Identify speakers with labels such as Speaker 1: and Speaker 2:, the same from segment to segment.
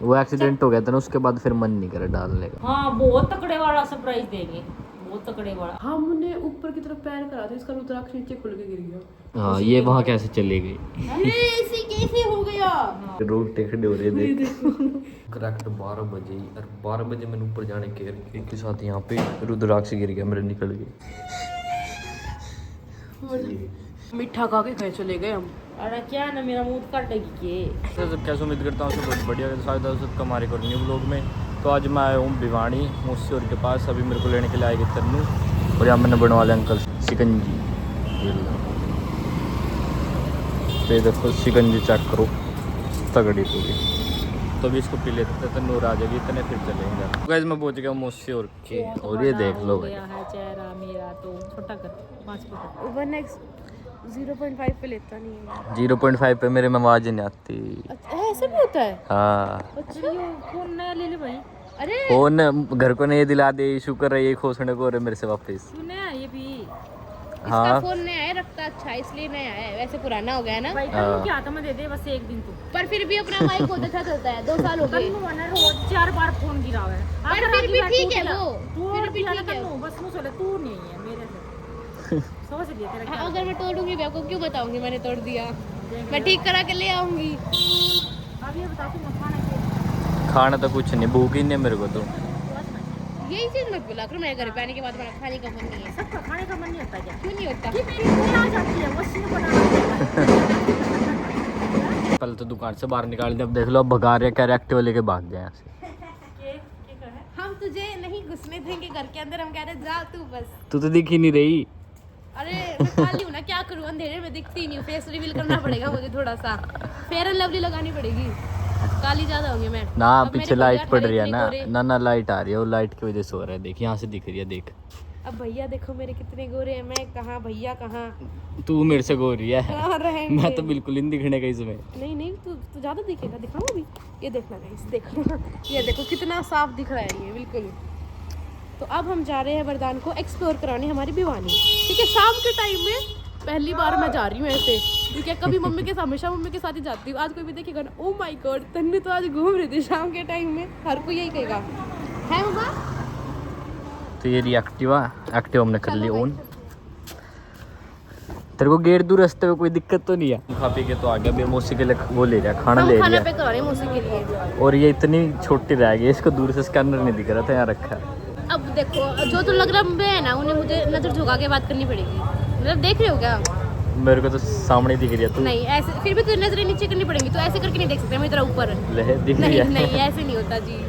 Speaker 1: वो एक्सीडेंट हो गया था ना, उसके बाद फिर मन नहीं करा डालने का।
Speaker 2: हाँ बहुत तकड़े वाला सरप्राइज देंगे, बहुत तकड़े वाला।
Speaker 3: हमने ऊपर की तरफ पैर करा था, इसका रुद्राक्ष नीचे खुल के गिर गया।
Speaker 1: हाँ ये वहाँ कैसे चले गई?
Speaker 3: ऐसे कैसे हो गया?
Speaker 1: रोड टेढ़े हो रहे देख। करेक्ट 12 बजे, और 12 बजे मैंने ऊपर जाने के साथ यहाँ पे रुद्राक्ष गिर गया, मेरे निकल गई।
Speaker 3: मीठा खा के कहीं चले गए हम।
Speaker 2: अरे क्या ना मेरा मुंह काटेगी के।
Speaker 1: सब कैसे उम्मीद करता हूँ सब बहुत बढ़िया शायद सब हमारे को न्यू ब्लॉग में। तो आज मैं आया हूँ भिवानी मुझसे के पास, अभी मेरे को लेने के लिए आएगी तन्नू, और यहाँ मैंने बनवा लिया अंकल शिकंजी। ये देखो शिकंजी चेक करो, तगड़ी पूरी। तो अभी इसको पी लेते थे, तन्नू आ जाएगी इतने फिर चलेंगे। गाइस मैं पहुँच गया मुझसे के, और ये देख लो भाई
Speaker 2: है चेहरा मेरा तो छोटा कर 5
Speaker 3: 1x 0.5 पे लेता नहीं है।
Speaker 1: 0.5 पे मेरे में आवाज नहीं आती।
Speaker 3: अच्छा ऐसे भी होता है?
Speaker 1: हाँ
Speaker 3: अच्छा
Speaker 2: फोन नया ले ले भाई।
Speaker 3: अरे
Speaker 1: फोन घर को नहीं दिला दे, शुक्र है ये खोसने को और मेरे से वापस।
Speaker 2: तू नया ये भी।
Speaker 3: इसका
Speaker 1: हाँ
Speaker 3: फोन नया है, रखता अच्छा इसलिए नया है, वैसे पुराना हो गया है ना।
Speaker 2: भाई तन्नू क्या था, मैं दे दे बस एक दिन तू।
Speaker 3: पर फिर भी अपना माइक बहुत अच्छा चलता है, 2 साल हो गए।
Speaker 2: तन्नू वाला रोज 4 बार फोन गिरा हुआ है।
Speaker 3: पर फिर भी ठीक है वो,
Speaker 2: तू
Speaker 3: फिर भी
Speaker 2: ठीक
Speaker 3: ठीक है।
Speaker 2: है बस मुझे चले तू नहीं है मेरे से। समझ लिया तेरा क्या।
Speaker 3: अगर मैं तोड़ूंगी भी आपको क्यों बताऊंगी मैंने तोड़ दिया? मैं ठीक करा के ले आऊंगी।
Speaker 2: अब ये बता तू खाना क्या।
Speaker 1: खाना तो कुछ नहीं, भूख ही नहीं मेरे को तो।
Speaker 3: यही चीज मत बोला करो, मेरे घर पे आने के बाद मेरा खाने का मन नहीं है।
Speaker 2: सबका खाने का मन नहीं होता क्या?
Speaker 3: क्यों नहीं होता?
Speaker 2: कि मेरी कोई आ जाती है मशीन बनाना।
Speaker 1: पहले तो दुकान से बाहर निकाल दिया, अब देख लो अब भगा रहे, क्या एक्टिवा लेके भाग गए यहाँ से।
Speaker 3: हम तुझे नहीं घुसने देंगे घर के अंदर, हम कह रहे जा तू बस।
Speaker 1: तू तो दिख ही नहीं रही।
Speaker 3: अरे मैं काली हूँ ना, क्या करूँ, अंधेरे में दिखती नहीं हूँ, फेस रिवील करना पड़ेगा मुझे थोड़ा सा, फेयर एंड लवली लगानी पड़ेगी, काली ज्यादा होंगी मैं।
Speaker 1: ना
Speaker 3: अब
Speaker 1: पीछे
Speaker 3: मेरे
Speaker 1: लाइट
Speaker 3: भैया
Speaker 1: पड़
Speaker 3: ठाणे
Speaker 1: रही है
Speaker 3: इतने
Speaker 1: ना,
Speaker 3: गोरे।
Speaker 1: ना लाइट आ रही है, वो लाइट की वजह से हो रहा है, देख यहाँ से दिख रही है देख।
Speaker 3: अब भैया देखो मेरे कितने गोरे हैं, मैं कहाँ भैया कहाँ।
Speaker 1: तू मेरे से गोरी है,
Speaker 3: कहाँ रहेंगे?
Speaker 1: मैं तो बिल्कुल ही नहीं दिखने का इसमें।
Speaker 3: नहीं नहीं तू ज्यादा दिखेगा, दिखाऊँ अभी। ये देखना गाइस, देखो ये देखो कितना साफ दिख रहा है ये बिल्कुल। तो अब हम जा रहे हैं वरदान को एक्सप्लोर कराने हमारी भिवानी, ठीक है। शाम के टाइम में पहली बार मैं जा रही हूँ ऐसे, क्योंकि कभी मम्मी के साथ, हमेशा मम्मी के साथ ही जाती हूँ। आज कोई भी देखेगा ना, ओ माय गॉड तन्नू तो आज घूम रही थी शाम के टाइम में, हर कोई यही कहेगा है मम्मा।
Speaker 1: तो ये एक्टिवा हमने कर ली ऑन। तेरे को गेट दूर रास्ते में कोई दिक्कत तो नहीं है? खा पी के तो आ गया, अभी मौसी के लिए वो ले रहा, खाना ले
Speaker 3: खाना
Speaker 1: लिया।
Speaker 3: पे करा रहे हैं मौसी के लिए।
Speaker 1: और ये इतनी छोटी रह गई, इसको दूर से स्कैनर नहीं दिख रहा था, यहाँ रखा है।
Speaker 3: अब देखो जो तो लग रहा है ना, उन्हें मुझे नजर झुका के बात करनी पड़ेगी। मतलब देख रहे हो क्या?
Speaker 1: मेरे को तो सामने दिख रही है तू।
Speaker 3: नहीं ऐसे, फिर भी तो नजरें नीचे करनी पड़ेंगी, तो ऐसे करके नहीं देख सकते, मैं इधर ऊपर
Speaker 1: ले दिख रही
Speaker 3: नहीं
Speaker 1: है।
Speaker 3: नहीं ऐसे नहीं होता जी।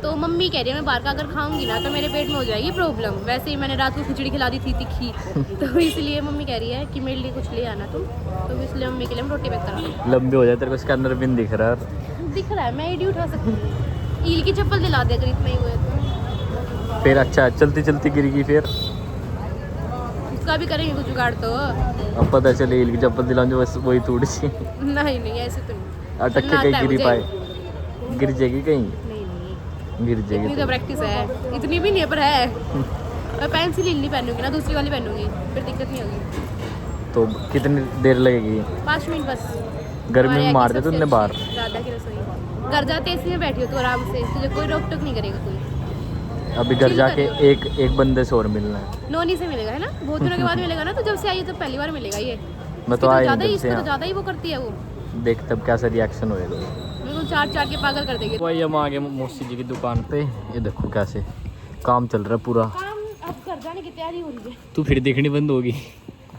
Speaker 3: तो मम्मी कह रही है मैं बाहर का अगर खाऊंगी ना तो मेरे पेट में हो जाएगी प्रॉब्लम। वैसे ही मैंने रात को खिचड़ी खिला दी थी तीखी, तो इसलिए मम्मी कह रही है कि मेरे लिए कुछ ले आना तुम, तो इसलिए मम्मी के लिए हम रोटी पैक करा।
Speaker 1: लंबे हो जाए, तेरे को स्कैनर भी नहीं दिख रहा है।
Speaker 3: दिख रहा है, मैं एडी उठा सकती हूँ। ईल की चप्पल दिला दे अगर इतना ही हुआ तो।
Speaker 1: फिर अच्छा चलती चलती गिर गई, फिर
Speaker 3: उसका भी करेंगे कुछ जुगाड़ तो।
Speaker 1: अब पता चले ईल की चप्पल दिलाऊं जो बस वही थोड़ी सी
Speaker 3: नहीं नहीं ऐसे तो नहीं।
Speaker 1: अटक के
Speaker 3: चलना
Speaker 1: कहीं
Speaker 3: आता है
Speaker 1: गिरी
Speaker 3: मुझे।
Speaker 1: पाए, गिर जाएगी कहीं,
Speaker 3: नहीं नहीं
Speaker 1: गिर
Speaker 3: इतनी
Speaker 1: जाएगी
Speaker 3: तो प्रैक्टिस है, इतनी भी नहीं है पर है। मैं पेंसिल ही नहीं पहनूंगी ना, दूसरी वाली पहनूंगी, फिर दिक्कत नहीं होगी।
Speaker 1: तो कितनी देर लगेगी?
Speaker 3: 5 मिनट बस।
Speaker 1: गर्मी में
Speaker 3: हमारे
Speaker 1: मार दे
Speaker 3: सबसे
Speaker 1: तुमने बाहर।
Speaker 3: अच्छी दादा की रसोई। घर जाते इसी में बैठी हो तो आराम से, तुझे कोई रोक टोक नहीं करेगा कोई।
Speaker 1: अभी घर
Speaker 3: चिल
Speaker 1: जाके
Speaker 3: कर।
Speaker 1: एक बंदे से और मिलना है।
Speaker 3: नोनी से मिलेगा है ना, बहुत दिनों के बाद मिलेगा ना, तो जब से आई है तो पहली बार मिलेगा ये।
Speaker 1: मैं तो आया
Speaker 3: ज़्यादा ही,
Speaker 1: नहीं
Speaker 3: इसको
Speaker 1: से,
Speaker 3: तो ज़्यादा ही वो करती है वो,
Speaker 1: देख तब कैसा रिएक्शन होएगा।
Speaker 3: बिल्कुल चाट चाट के पागल कर देगी।
Speaker 1: वही हम आ गए मौसी जी की दुकान पे, ये देखो कैसे काम चल रहा है पूरा।
Speaker 3: काम अब घर जाने की तैयारी हो रही है।
Speaker 1: तू फिर देखनी बंद होगी।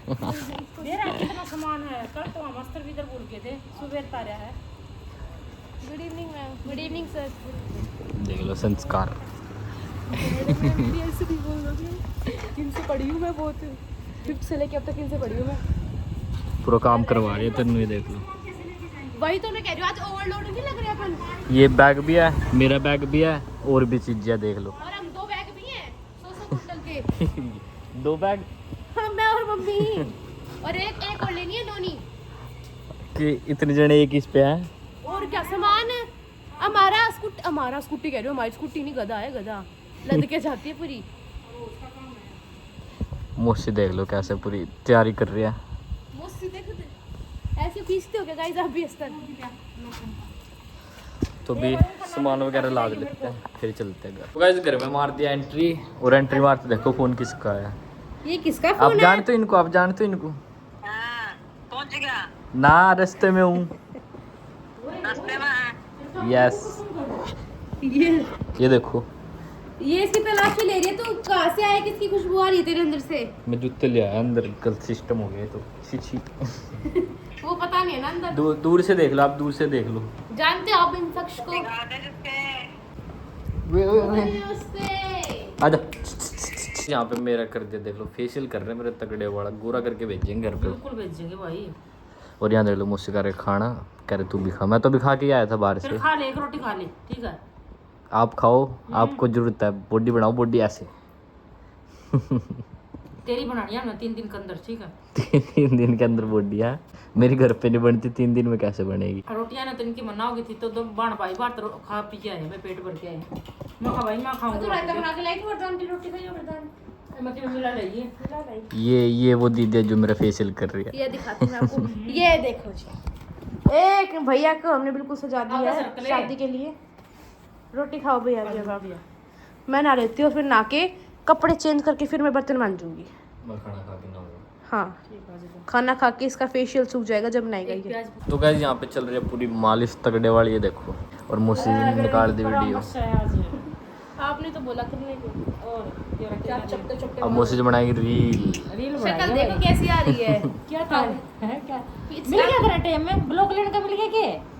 Speaker 2: मेरा कितना सामान है, कल तो हम अस्तर भी इधर भूल गए थे, सुबह तारा है।
Speaker 3: Good evening ma'am. Good evening sir.
Speaker 1: देख लो संस्कार।
Speaker 3: ऐसे नहीं बोल रही, इनसे पढ़ी हूँ मैं बहुत, 5th से लेके अब तक इनसे पढ़ी हूँ मैं।
Speaker 1: पूरा काम करवा रही है तेनू, ये देख लो।
Speaker 3: वही तो मैं कह रही हूँ, आज ओवरलोड नहीं लग रहे अपन।
Speaker 1: ये बैग भी है, मेरा बैग भी है, और भी चीजें देख लो।
Speaker 3: और हम 2 बैग भी हैं 100 कुंटल के।
Speaker 1: 2 बैग
Speaker 3: हाँ मैं और मम्मी, और एक और लेनी है नोनी।
Speaker 1: कि इतने जने एक इस पे है।
Speaker 3: और क्या सामान है हमारा स्कूटी कह रही हूँ, हमारी स्कूटी नहीं, गधा है गधा, लद के जाती है पूरी।
Speaker 1: मौसी देख लो कैसे पूरी तैयारी कर रही है।
Speaker 3: मौसी देखो ऐसे खींचते हो क्या गाइस आप भी अस्तर?
Speaker 1: तो भी सामान वगैरह लाद लेते हैं फिर चलते हैं घर। तो गाइस घर में मार दिया एंट्री और एंट्री मारते देखो फोन किसका है।
Speaker 3: ये किसका
Speaker 1: आप
Speaker 3: फोन है?
Speaker 1: जानते हो इनको, आप जानते हो इनको?
Speaker 4: पहुंच गया
Speaker 1: ना रास्ते में हूँ।
Speaker 4: रास्ते में है।
Speaker 1: यस ये देखो
Speaker 3: ये इसकी तलाशी ले रही है। तो कहाँ से आया, किसकी खुशबू आ रही है तेरे अंदर से?
Speaker 1: मैं जूते ले आया अंदर, गलत सिस्टम हो गया तो छी छी।
Speaker 3: वो पता नहीं है ना अंदर।
Speaker 1: दूर से देख लो, आप दूर से देख लो।
Speaker 3: जानते हो आप इन शख्स को?
Speaker 1: आजा। यहाँ पे मेरा कर दिया देख लो, फेशियल कर रहे हैं मेरे तगड़े वाला, गोरा करके भेजेंगे घर पे।
Speaker 2: बिल्कुल भेजेंगे भाई।
Speaker 1: और यहाँ देख लो मुझसे कह रहे खाना, कह रहे तू भी खा। मैं तो भी खा के आया था बाहर
Speaker 2: फिर
Speaker 1: से।
Speaker 2: खा ले, एक रोटी खा ले, ठीक है।
Speaker 1: आप खाओ, आपको जरूरत है, बॉडी बनाओ, बॉडी ऐसे।
Speaker 2: तेरी बनानी है ना 3 दिन के अंदर, ठीक है।
Speaker 1: 3 दिन के अंदर बॉडी है मेरी घर पे नहीं बनती, 3 दिन में कैसे बनेगी?
Speaker 2: रोटियां ना तो इनकी मना हो गई थी तो दो बाण पाई बार तो खा पी के आए, मैं पेट भर के आए। मैं खा भाई, मैं
Speaker 3: तो
Speaker 2: खाऊंगा।
Speaker 3: रायता बना के लाई थी वरदान की रोटी खाई। वरदान
Speaker 2: मैं कि मिला लाइए।
Speaker 1: ये वो दीदी है जो मेरा फेशियल कर रही है।
Speaker 3: ये दिखाती हूँ आपको। ये देखो जी, एक भैया को हमने बिल्कुल सजा दिया है शादी के लिए। रोटी खाओ भैया जी। मैं नहा लेती हूँ, फिर नहा के कपड़े चेंज करके फिर मैं बर्तन मांजूंगी।
Speaker 1: मैं खाना खा के नहाऊंगा।
Speaker 3: हाँ, खाना खा के इसका फेशियल सूख जाएगा जब नहाएगा ये।
Speaker 1: तो गाइस यहाँ पे चल रही है पूरी मालिश तगड़े वाली, ये देखो। और मुझसे निकाल दी वीडियो।
Speaker 3: आपने तो बोला करने को।
Speaker 2: और
Speaker 3: क्या चपटे चपटे
Speaker 1: अब मुझसे बनाएगी रील।
Speaker 2: रील
Speaker 3: शक्ल देखो कैसी आ रही है।
Speaker 2: क्या था है क्या मिल गया तेरा टाइम में ब्लॉग लेने का मिल गया के?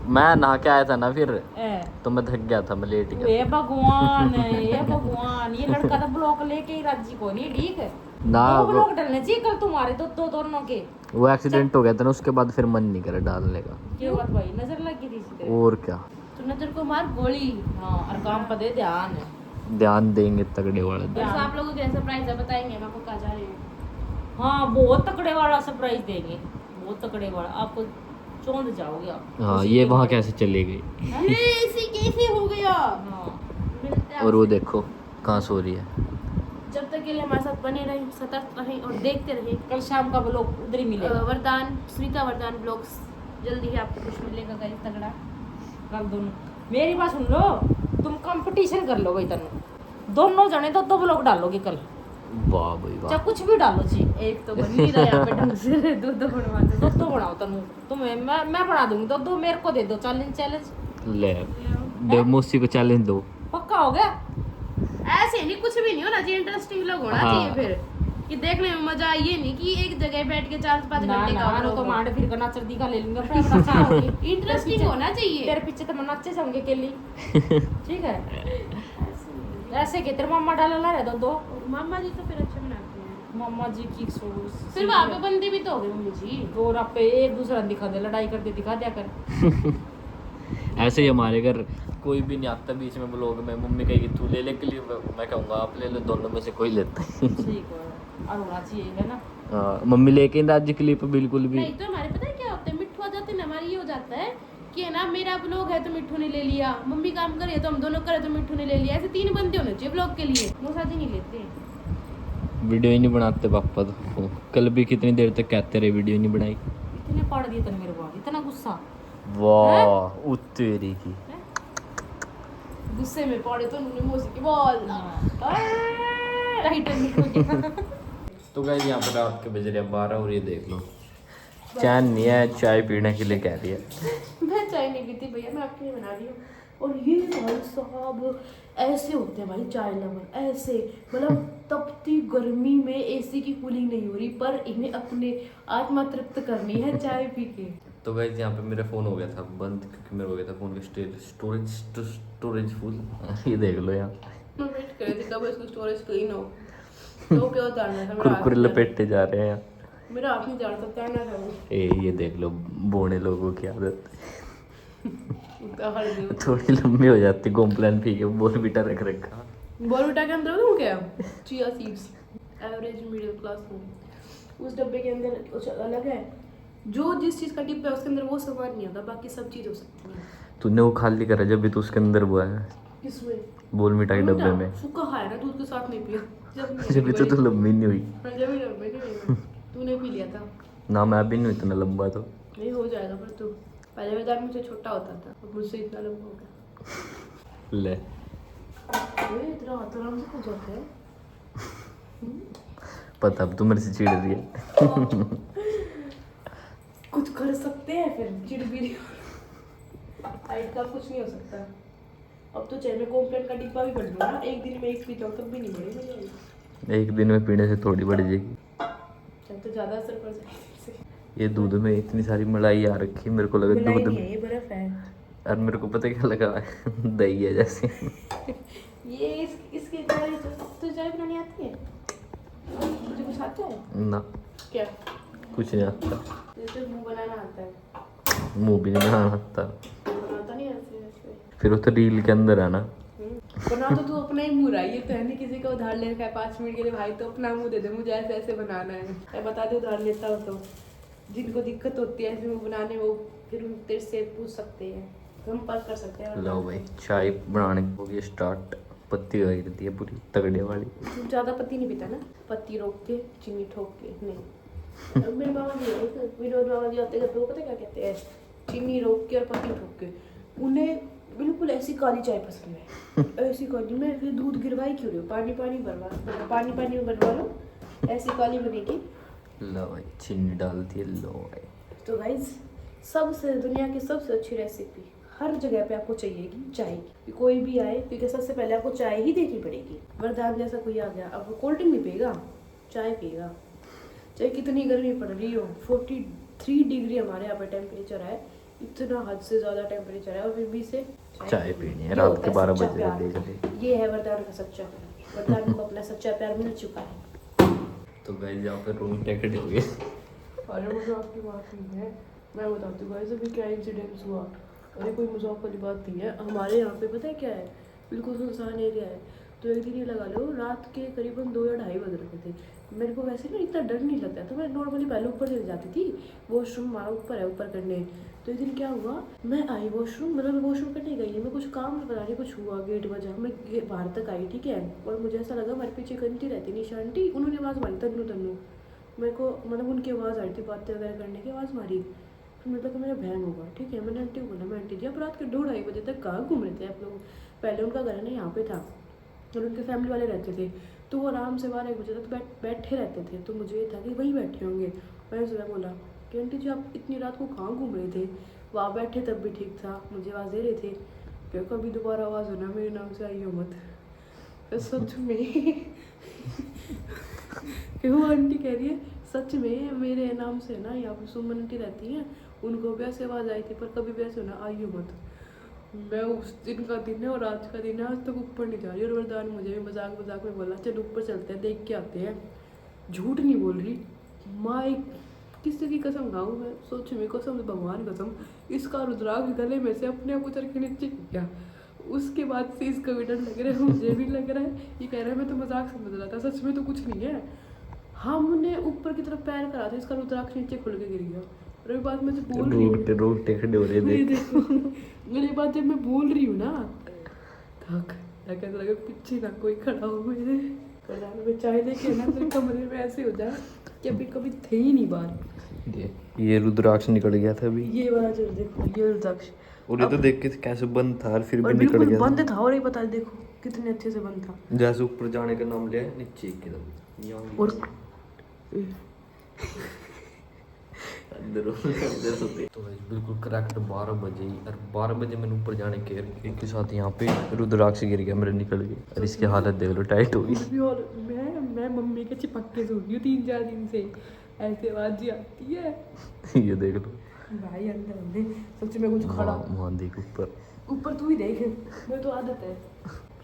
Speaker 1: मैं नहा के आया था ना फिर,
Speaker 2: ए,
Speaker 1: तो मैं थक गया था, मैं लेट गया।
Speaker 2: ये भगवान, ये भगवान, ये लड़का तो ब्लॉग लेके ही राजी को नहीं, ठीक है।
Speaker 1: ना
Speaker 2: दो ब्लॉग डालने चाहिए कल तुम्हारे, दो दोनों के।
Speaker 1: वो एक्सीडेंट हो गया था ना, उसके बाद फिर मन नहीं करा डालने का।
Speaker 2: ये बात भाई, नजर लगी थी इसी तरह।
Speaker 1: और क्या,
Speaker 3: तो नजर को मार गोली।
Speaker 2: हाँ, और काम पर दे ध्यान।
Speaker 1: ध्यान देंगे तगड़े वाला।
Speaker 3: बस आप लोगों के सरप्राइज है, बताएंगे हम आपको कहाँ जा रहे हैं।
Speaker 2: हाँ, बहुत तकड़े वाला सरप्राइज देंगे, बहुत तकड़े वाला। आपको चौंध जाओगे आप।
Speaker 1: हाँ, ये वहाँ कैसे चली गई?
Speaker 3: ऐसे कैसे हो गया?
Speaker 2: हाँ,
Speaker 3: मिलते हैं
Speaker 1: और वो
Speaker 3: आपसे।
Speaker 1: देखो कहाँ सो रही है।
Speaker 3: जब तक के लिए हमारे साथ बने रहें, सतर्क रहें और देखते रहें।
Speaker 2: कल शाम का ब्लॉग उधर ही मिलेगा।
Speaker 3: वरदान, सुनीता वरदान ब्लॉग्स, जल्दी ही आपको कुछ मिलेगा गाइस तगड़ा।
Speaker 2: कल दोनों मेरी बात सुन लो, तुम कंपटीशन कर लो भाई, दोनों जने दो ब्लॉग डालोगे कल।
Speaker 1: वाह भाई वाह।
Speaker 2: चाहे कुछ भी डालो जी,
Speaker 3: एक तो बन नहीं रहा यहाँ पे ढंग से। दो बनवा दो।
Speaker 2: दो बनाओ तुम्हें मैं बना दूंगी, दो मेरे को दे दो। चैलेंज
Speaker 1: ले दे, मौसी को चैलेंज दो।
Speaker 2: पक्का हो गया।
Speaker 3: ऐसे नहीं, कुछ भी नहीं होना चाहिए, इंटरेस्टिंग व्लॉग होना
Speaker 1: हाँ।
Speaker 3: चाहिए फिर, कि देखने में मजा। ये नहीं कि एक जगह बैठ के 4-5
Speaker 2: ना
Speaker 3: घंटे का
Speaker 2: ना,
Speaker 3: vlog
Speaker 2: तो
Speaker 3: हो।
Speaker 2: मांड फिर का नाचर दिखा ले लूंगा फिर अपना चाह
Speaker 3: इंटरेस्टिंग होना चाहिए।
Speaker 2: तेरे पीछे तो मैं नाचे जाऊंगी अकेली, ठीक है। ऐसे के तेरे मम्मा डाला रहे दो।
Speaker 3: मामा जी तो फिर अच्छे बनाते हैं।
Speaker 2: मम्मा जी की सोच
Speaker 3: फिर वहाँ पे बंदे भी तो हो गए मम्मी जी।
Speaker 2: और आप पे एक दूसरा दिखा दे, लड़ाई करते दिखा दिया कर।
Speaker 1: ऐसे ही हमारे घर कोई भी नहीं आता बीच में ब्लॉग में। मम्मी कहेगी तू ले ले क्लिप, मैं कहूँगा आप ले लो, दोनों में से कोई लेता है।
Speaker 2: ठीक है, और होना चाहिए, है ना।
Speaker 1: हाँ, मम्मी लेके राज्य क्लिप बिल्कुल भी।
Speaker 3: नहीं तो हमारे पता है क्या होता है, मिट्ठू आ जाते हैं ना, हमारी ये हो जाता है कि है ना, मेरा ब्लॉग है तो मिट्ठू ने ले लिया, मम्मी काम करे तो हम दोनों करे तो मिट्ठू ने ले लिया। ऐसे 3 बंदे होने चाहिए ब्लॉग के लिए, वो शादी नहीं लेते।
Speaker 1: वीडियो ही नहीं बनाते पापा तो। कल भी कितनी देर तक कहते रहे वीडियो नहीं बनाई।
Speaker 2: इतने पढ़ दिए तन मेरे को, इतना गुस्सा।
Speaker 1: वाह उत्तेरी की।
Speaker 3: गुस्से में पड़े तो उन्होंने मौसी की बोल राइट।
Speaker 1: तो गाइस यहाँ पर रात के बज रहे 12 और ये देख लो चैन नहीं है, चाय पीने के लिए कह रही है।
Speaker 3: मैं चाय नहीं पीती भैया, मैं आपके लिए बना रही हूँ। और ये भाई साहब ऐसे होते हैं भाई चाय लवर, ऐसे मतलब तपती गर्मी में एसी की कूलिंग नहीं हो रही, पर इन्हें अपने आत्मा तृप्त करनी है चाय पी के।
Speaker 1: तो गाइस यहाँ पे मेरा फ़ोन हो गया था बंद, क्योंकि मेरा हो गया था फ़ोन का स्टोरेज फुल। ये देख लो यहाँ
Speaker 3: मैं वेट कर रही थी कब इसको स्टोरेज क्लीन हो। तो क्या उतारना था,
Speaker 1: कुरकुरे लपेटे जा रहे हैं।
Speaker 3: मेरा हाथ नहीं जा रहा था, उतारना था वो।
Speaker 1: ये देख लो बोने लोगों की आदत
Speaker 3: उतार दिया।
Speaker 1: थोड़ी लंबी हो जाती, कॉम्प्लान पी के बोल बीटा रख रखा।
Speaker 3: बॉर्नविटा के अंदर बताऊँ क्या, chia seeds, average middle class food. उस डब्बे के अंदर कुछ अलग है, जो जिस चीज़ का डिब्बा है उसके अंदर वो सामान नहीं होता, बाकी सब चीज़ हो सकती है।
Speaker 1: तूने वो खाली करा जब भी तो उसके अंदर वो है
Speaker 3: किसमें?
Speaker 1: बोल मिठाई डब्बे में।
Speaker 3: सूखा खाया ना, दूध के साथ नहीं पिया।
Speaker 1: जब भी तो लंबी नहीं हुई
Speaker 3: जब भी डब्बे नहीं तूने पी लिया था।
Speaker 1: ना, मैं भी नहीं इतना लंबा तो।
Speaker 3: नहीं हो जाएगा पर तू पहले वरदान मुझे छोटा होता था, अब मुझसे इतना लंबा हो गया।
Speaker 1: ले
Speaker 3: ये इतना हाथ आराम से हो जाता है।
Speaker 1: पता, अब तू मेरे से चिढ़ रही है।
Speaker 3: कुछ कर सकते हैं फिर, चिड़ भी नहीं। हाइट का कुछ नहीं हो सकता। अब तो चाहे मैं कॉम्प्लेन का डिब्बा भी बढ़ लूँ ना, एक दिन में एक पी जाऊँ तब भी नहीं बढ़ेगी।
Speaker 1: एक दिन में पीने से थोड़ी बढ़ जाएगी,
Speaker 3: जब तो ज़्यादा असर पड़ जाएगा इससे।
Speaker 1: ये दूध में इतनी सारी मलाई आ रखी है, मेरे को लगा
Speaker 3: मलाई
Speaker 1: दूध
Speaker 3: नहीं है, ये बर्फ है।
Speaker 1: और मेरे को पता क्या लगा दही है जैसे।
Speaker 3: ये इसके चाय तो चाय बनानी आती है? मुझे कुछ आता है?
Speaker 1: ना,
Speaker 3: क्या?
Speaker 1: कुछ नहीं आता,
Speaker 3: जैसे मुंह बनाना आता है।
Speaker 1: मुंह भी नहीं बनाना आता।
Speaker 3: बनाता नहीं ऐसे ऐसे।
Speaker 1: फिर वो तो रील के अंदर है ना।
Speaker 3: बना तो तू अपना ही मुंह रहा है, ये तो है नहीं किसी का उधार ले रखा है 5 मिनट के लिए। भाई तो अपना मुंह दे दे, मुझे ऐसे ऐसे बनाना है। मैं बता दे उधार लेता हो तो, जिनको दिक्कत होती है ऐसे मुंह बनाने, वो फिर उन तेरे से पूछ सकते हैं, संपर्क कर सकते हैं।
Speaker 1: लो भाई, चाय बनाने हो गई स्टार्ट। पत्ती लगाई रहती है पूरी तगड़े वाली।
Speaker 3: तू ज़्यादा पत्ती नहीं पीता ना? पत्ती रोक के चीनी ठोक के नहीं। अब मेरे मामा जी है, विनोद मामा जी आते हैं तो पता क्या कहते हैं, चीनी रोक के और पत्ती ठोक के। उन्हें बिल्कुल ऐसी काली चाय पसंद है, ऐसी काली। मैं फिर दूध गिरवाई क्यों रही हूँ, पानी पानी में बनवा लो, ऐसी काली बनेगी।
Speaker 1: लो भाई, चीनी डाल दी, लो भाई।
Speaker 3: तो गाइज, सबसे दुनिया की सबसे अच्छी रेसिपी हर जगह पे आपको चाहिएगी चाय की। कोई भी आए, क्योंकि सबसे पहले आपको चाय ही देनी पड़ेगी। वरदान जैसा कोई आ गया, अब वो कोल्ड ड्रिंक नहीं पिएगा, चाय पिएगा। चाहे कितनी गर्मी पड़ रही हो, 43 डिग्री हमारे यहाँ पे टेम्परेचर है, इतना हद से ज़्यादा टेम्परेचर है, और फिर भी से
Speaker 1: चाय पीनी है रात के 12 बजे देख ले।
Speaker 3: ये है वरदान का सच्चा प्यार। वरदान को अपना सच्चा प्यार मिल चुका है।
Speaker 1: तो गाइस यहाँ पे रूम टेकड़े हो गए।
Speaker 3: अरे मुझे आपकी बात नहीं है, मैं बताती हूँ गाइस अभी क्या इंसिडेंस हुआ। अरे कोई मजाक वाली बात नहीं है। हमारे यहाँ पे पता है क्या है, बिल्कुल सुनसान एरिया है। तो एक दिन ये लगा लो, रात के करीबन 2 या 2:30 बज रहे थे। मेरे को वैसे ना इतना डर नहीं लगता, तो मैं नॉर्मली पहले ऊपर चली जाती थी। वॉशरूम हमारा ऊपर है, ऊपर करने। तो एक दिन क्या हुआ, मैं आई वॉशरूम, मतलब वॉशरूम करने गई, मैं कुछ काम में पता नहीं कुछ हुआ, गेट बजा, मैं बाहर तक आई, ठीक है। और मुझे ऐसा लगा मेरे पीछे एक आंटी रहती, निशा आंटी, उन्होंने आवाज़ मारी, तन्नू तन्नू। मेरे को मतलब उनकी आवाज़ आई थी, बातें वगैरह करने की आवाज़ मारी। फिर मतलब मेरा बहन होगा, ठीक है। मैंने आंटी को बोला, मैं आंटी जी आप रात के 2-2:30 बजे तक कहाँ घूम रहे थे आप लोग? पहले उनका घर है ना यहाँ पे था, और उनके फैमिली वाले रहते थे, तो वो आराम से 12-1 बजे तक बैठे रहते थे। तो मुझे ये था कि वहीं बैठे होंगे। मैंने सुबह बोला कि आंटी जी आप इतनी रात को कहाँ घूम रहे थे? वहाँ बैठे तब भी ठीक था, मुझे आवाज़ दे रहे थे कि कभी दोबारा आवाज़ होना मेरे नाम से आई हो मत। तो सच में वो आंटी कह रही है सच में मेरे नाम से ना यहाँ पर सुमन आंटी रहती हैं, उनको भी ऐसे आवाज़ आई थी, पर कभी भी ऐसे होना आई हो मत। मैं उस दिन का दिन है और आज का दिन है, आज तक ऊपर नहीं जा रही। और वरदान मुझे भी मजाक मजाक में बोला चल ऊपर चलते हैं, देख के आते हैं। झूठ नहीं बोल रही, माँ किसी की कसम खाऊँ मैं, सोच में कसम, भगवान कसम, इसका रुद्राक्ष गले में से अपने आप उतर के नीचे गया। उसके बाद से इसका भी डर लग रहा है, मुझे भी लग रहा है। ये कह रहा है मैं तो मजाक समझ रहा था, सच में तो कुछ नहीं है। हमने ऊपर की तरफ पैर करा था, इसका रुद्राक्ष नीचे खुल के गिर गया। और ये बात मैं जब बोल रही हूँ,
Speaker 1: रोड टेकड़े हो रहे देख।
Speaker 3: मेरी बात जब मैं बोल रही हूँ ना, थक ऐसा लगा पीछे ना कोई खड़ा हो मेरे। मैं चाय लेके ना मेरे कमरे में ऐसे हो जाए कि अभी कभी थे ही नहीं बाहर।
Speaker 1: ये रुद्राक्ष निकल गया था अभी।
Speaker 3: ये वाला जो देखो, ये रुद्राक्ष, और
Speaker 1: ये तो देख के कैसे बंद था और फिर भी निकल
Speaker 3: बिल्कुल
Speaker 1: गया
Speaker 3: बंद था। और ये बता देखो कितने अच्छे से बंद था।
Speaker 1: जैसे ऊपर जाने का नाम लिया, नीचे एकदम
Speaker 3: और
Speaker 1: अंदर तो बिल्कुल करेक्ट 12 बजे ही, और 12 बजे मैंने ऊपर जाने के साथ यहाँ पे रुद्राक्ष गिर गया, मेरे निकल गए। और इसकी हालत देख लो, टाइट हो गई।
Speaker 3: और मैं मम्मी के चिपक के सो रही हूँ 3-4 दिन से, ऐसे आवाज़ जी आती है।
Speaker 1: ये देख लो
Speaker 3: भाई अंदर अंदर सच में कुछ खड़ा,
Speaker 1: वहाँ देख ऊपर
Speaker 3: ऊपर तू ही देख, मैं तो आदत है।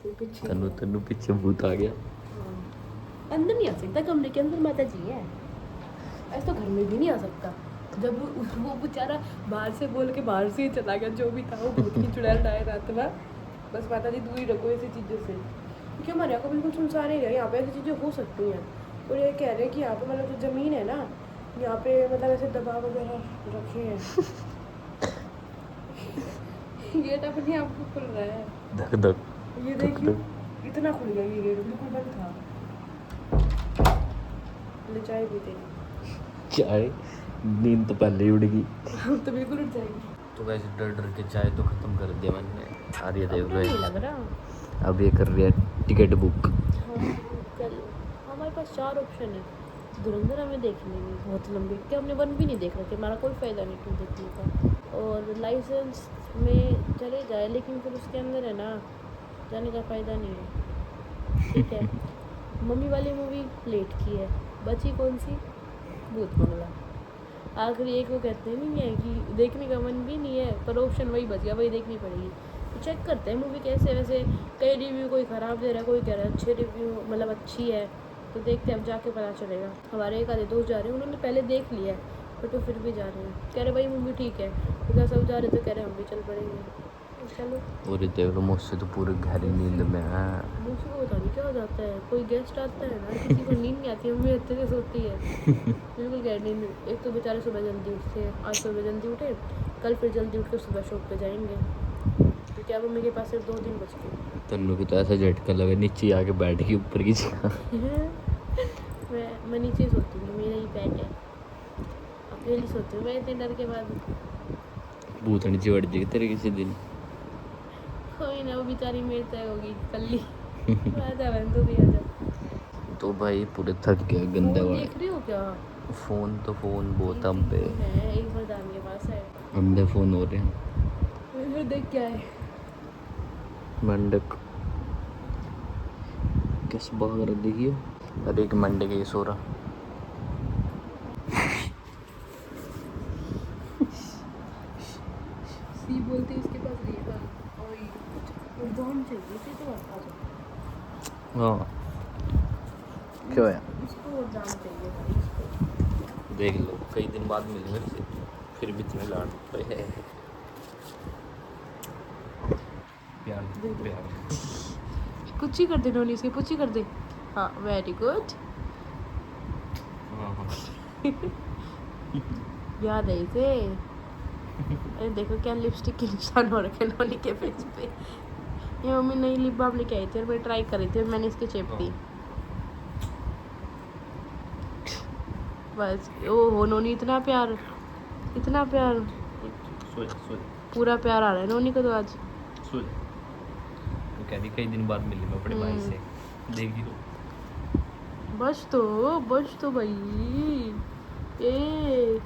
Speaker 3: तो पीछे
Speaker 1: तनु पीछे भूत आ गया।
Speaker 3: अंदर नहीं आ सकता, कमरे के अंदर माता जी है, ऐसा तो घर में भी नहीं आ सकता। जब वो बेचारा बाहर से बोल के बाहर से ही चला गया, जो भी था वो भूत की चुड़ैल डाय रात में। बस माता जी दूर ही रखो ऐसी चीज़ों से, क्योंकि हमारे यहाँ को बिल्कुल सुनसान ही रहा, यहाँ पे ऐसी चीज़ें हो सकती हैं। और ये कह रहे हैं कि यहाँ पे मतलब जो ज़मीन है ना, यहाँ पे मतलब ऐसे दबाव वगैरह रखे हैं। गेट अपने आप को खुल रहा है,
Speaker 1: धक धक।
Speaker 3: ये देखिए इतना खुल गया, ये गेट बिल्कुल बंद था। ले चाय पीते हैं।
Speaker 1: चाय, नींद तो पहले ही उड़ गई।
Speaker 3: तो बिल्कुल उठ जाएगी।
Speaker 1: तो वैसे डर डर के चाय तो ख़त्म कर दिया मैंने। आ रही है देख
Speaker 3: नहीं
Speaker 1: लो,
Speaker 3: लग रहा।
Speaker 1: अब ये कर रही है टिकट बुक।
Speaker 3: कल हमारे पास 4 ऑप्शन है। धुरंधर हमें देखनी है बहुत लंबी, कि हमने 1 भी नहीं देख रखे, हमारा कोई फ़ायदा नहीं 2 देखने का। और लाइसेंस में चले जाए, लेकिन फिर उसके अंदर है ना, जाने का फ़ायदा नहीं है। ठीक है। मम्मी वाली मूवी लेट की है, बची कौन सी? भूत बंगला। आखिरी एक वो कहते नहीं है कि देखने का मन भी नहीं है, पर ऑप्शन वही बच गया, वही देखनी पड़ेगी। तो चेक करते हैं मूवी कैसे। वैसे कई रिव्यू कोई ख़राब दे रहा है, कोई कह रहा है अच्छे रिव्यू, मतलब अच्छी है। तो देखते हैं, अब जाके पता चलेगा। हमारे एक आधे दोस्त जा रहे हैं, उन्होंने पहले देख लिया है, बट वो फिर भी जा रहे हैं। कह रहे भाई मूवी ठीक है, तो क्या सब जा रहे थे, कह रहे हम भी चल पड़ेंगे। चलो।
Speaker 1: और ये देख लो, मुझसे तो पूरे गहरी नींद में है।
Speaker 3: मुझसे को पता नहीं क्या हो जाता है, कोई गेस्ट आता है ना, किसी को नींद नहीं आती, मम्मी अच्छे से सोती है। बिल्कुल गहरी नींद। एक तो बेचारे सुबह जल्दी उठते, आज सुबह जल्दी उठे, कल फिर जल्दी उठ के सुबह शॉप पे जाएंगे। तो क्या मम्मी के पास सिर्फ 2 दिन बच गए।
Speaker 1: तन्नू की तो ऐसा झटका लगा, नीचे आके बैठ गई ऊपर की जगह।
Speaker 3: मैं नीचे ही सोती हूँ, मेरा ही पेट है, अकेली सोती हूँ मैं इतने डर के बाद।
Speaker 1: भूतनी चिवड़ जाएगी तेरे किसी दिन।
Speaker 3: कोई ना, वो बेचारी मेरी तय होगी कल्ली। आजा बहन, तू भी आजा।
Speaker 1: तो भाई पूरे थक गया, गंदे
Speaker 3: फोन
Speaker 1: वाले
Speaker 3: देख रही हो क्या?
Speaker 1: फ़ोन। तो फ़ोन बहुत हम पे
Speaker 3: है, एक वरदान के पास है।
Speaker 1: अंधे फ़ोन हो रहे हैं।
Speaker 3: इधर देख क्या है।
Speaker 1: मंडक किस भाग रहा देखिए। अरे एक मंडक है, ये सो रहा।
Speaker 3: सी बोलते इसके पास नहीं था, और वरदान चाहिए थे तो आजा।
Speaker 1: हाँ क्यों है,
Speaker 3: इसको वरदान चाहिए था, इसको।
Speaker 1: देख लो कई दिन बाद मिले मेरे से, फिर भी इतने लाड पे है। प्यार प्यार
Speaker 3: कुछ ही कर दे नोनी, इसके कुछ ही कर दे। हाँ, वेरी गुड।
Speaker 1: हाँ हाँ।
Speaker 3: याद है इसे। अरे देखो क्या लिपस्टिक के निशान हो रखे नोनी के फेस पे। ये मम्मी नई लिप बाम लेके आई थी और मैं ट्राई कर रही थी और मैंने इसके चेप दी। बस। ओहो नोनी, इतना प्यार, इतना प्यार,
Speaker 1: सोच सोच
Speaker 3: पूरा प्यार आ रहा है नोनी को तो आज।
Speaker 1: सोच। वो कह रही कई दिन बाद मिली मैं अपने भाई से, देगी तो।
Speaker 3: बस तो भाई, ए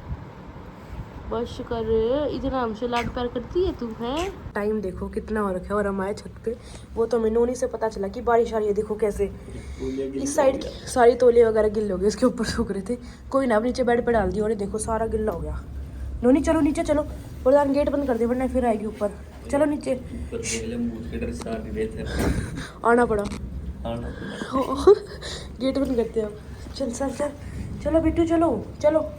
Speaker 3: बस कर, इतना हमसे लाड प्यार करती है तू है। टाइम देखो कितना हो रखा है, और हम आए छत पे। वो तो हमें नोनी से पता चला कि बारिश आ रही है। देखो कैसे इस साइड की सारी तौलिया वगैरह गिल्ले हो गए, इसके ऊपर सूख रहे थे। कोई ना, अब नीचे बेड पे डाल दिया, और ये देखो सारा गिल्ला हो गया। नोनी चलो नीचे चलो, वरदान गेट बंद कर दे वरना फिर आएगी ऊपर। चलो नीचे। आना पड़ा। गेट बंद करते हो। चल चल चल, चलो बिट्टू चलो चलो।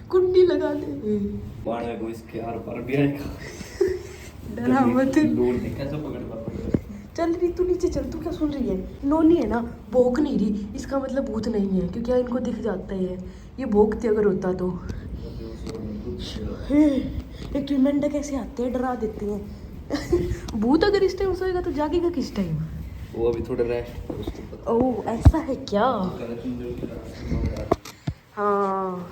Speaker 3: कुंडी लगा दे।
Speaker 1: बाड़ा को इसके आर पार भी आएगा।
Speaker 3: डरा मत।
Speaker 1: कैसे पकड़ता?
Speaker 3: चल रही तू नीचे चल, तू क्या सुन रही है? नोनी है ना, भोंक नहीं रही, इसका मतलब भूत नहीं है, क्योंकि इनको दिख जाता है। ये भोंकती अगर होता तो। एक तो मेंढक कैसे आते हैं, डरा देते हैं। भूत अगर इस टाइम सोएगा तो जागेगा किस टाइम?
Speaker 1: वो अभी थोड़ा रेस्ट उसको पता।
Speaker 3: ओह ऐसा है क्या? हाँ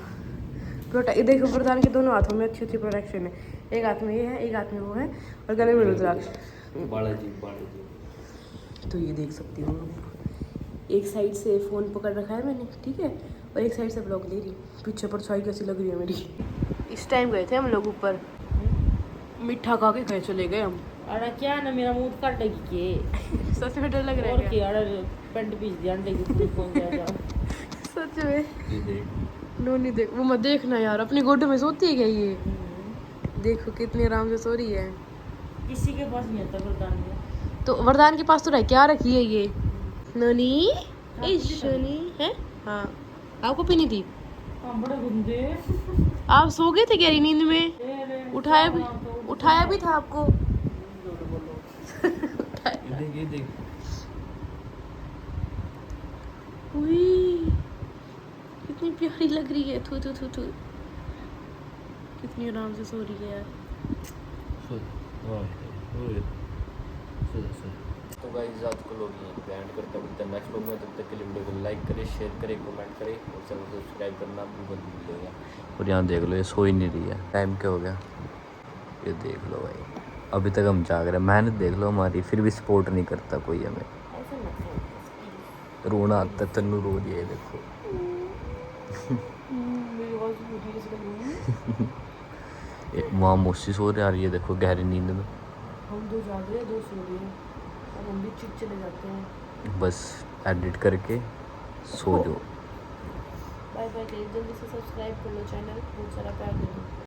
Speaker 3: देखो वरदान के दोनों हाथों में अच्छी अच्छी प्रोटेक्शन है। एक हाथ में ये है, एक हाथ में वो है, और गले में रुद्राक्ष।
Speaker 1: बालाजी।
Speaker 3: तो ये देख सकती हो, एक साइड से फ़ोन पकड़ रखा है मैंने, ठीक है, और एक साइड से ब्लॉग ले रही। पीछे परछाई कैसी लग रही है मेरी। इस टाइम गए थे हम लोग ऊपर, मीठा खा के गए, चले गए हम।
Speaker 2: अरे क्या ना, मेरा मुंह काटेगी के।
Speaker 3: सच में डर लग रहा
Speaker 2: और
Speaker 3: है
Speaker 2: क्या, अरे पेंट पीस दिया अंडे की पूरी कौन जाएगा।
Speaker 3: सच में। नोनी देख, वो मत देखना यार, अपनी गोडे में सोती है क्या ये? देखो कितनी आराम से सो रही है।
Speaker 2: किसी के पास नहीं आता वरदान में।
Speaker 3: तो वरदान के पास तो रह क्या रखी है ये नोनी? नोनी है। हाँ आपको पीनी थी?
Speaker 2: हाँ बड़े गुंडे।
Speaker 3: आप सो गए थे गहरी नींद में? उठाया भी था आपको।
Speaker 1: ये देख।
Speaker 3: उई, कितनी प्यारी लग रही है। थू थू थू थू, कितनी आराम से सो रही है यार।
Speaker 1: तो गाइस आज को लोग यहीं एंड करते हैं नेक्स्ट व्लॉग में। तब तक के लिए वीडियो को लाइक करें, शेयर करें, कमेंट करें और चैनल को सब्सक्राइब करना भी मत भूलिएगा। और यहाँ देख लो ये सो ही नहीं रही है। टाइम क्या हो गया ये देख लो भाई, अभी तक हम जाग रहे हैं। मेहनत देख लो हमारी, फिर भी सपोर्ट नहीं करता कोई हमें।
Speaker 2: ऐसे मत करो।
Speaker 1: रोना आता तन्नू रो रही है देखो।
Speaker 2: मेरी आवाज़ पूरी ऐसे लग रही है।
Speaker 1: वहाँ मौसी सो रही है देखो गहरी नींद में।
Speaker 2: हम दो जाग रहे हैं, दो सो रहे हैं और हम भी चिट चले जाते हैं।
Speaker 1: बस एडिट करके सो जाओ।
Speaker 3: बाय बाय, जल्दी से सब्सक्राइब कर लो चैनल, बहुत सारा प्यार दे दो।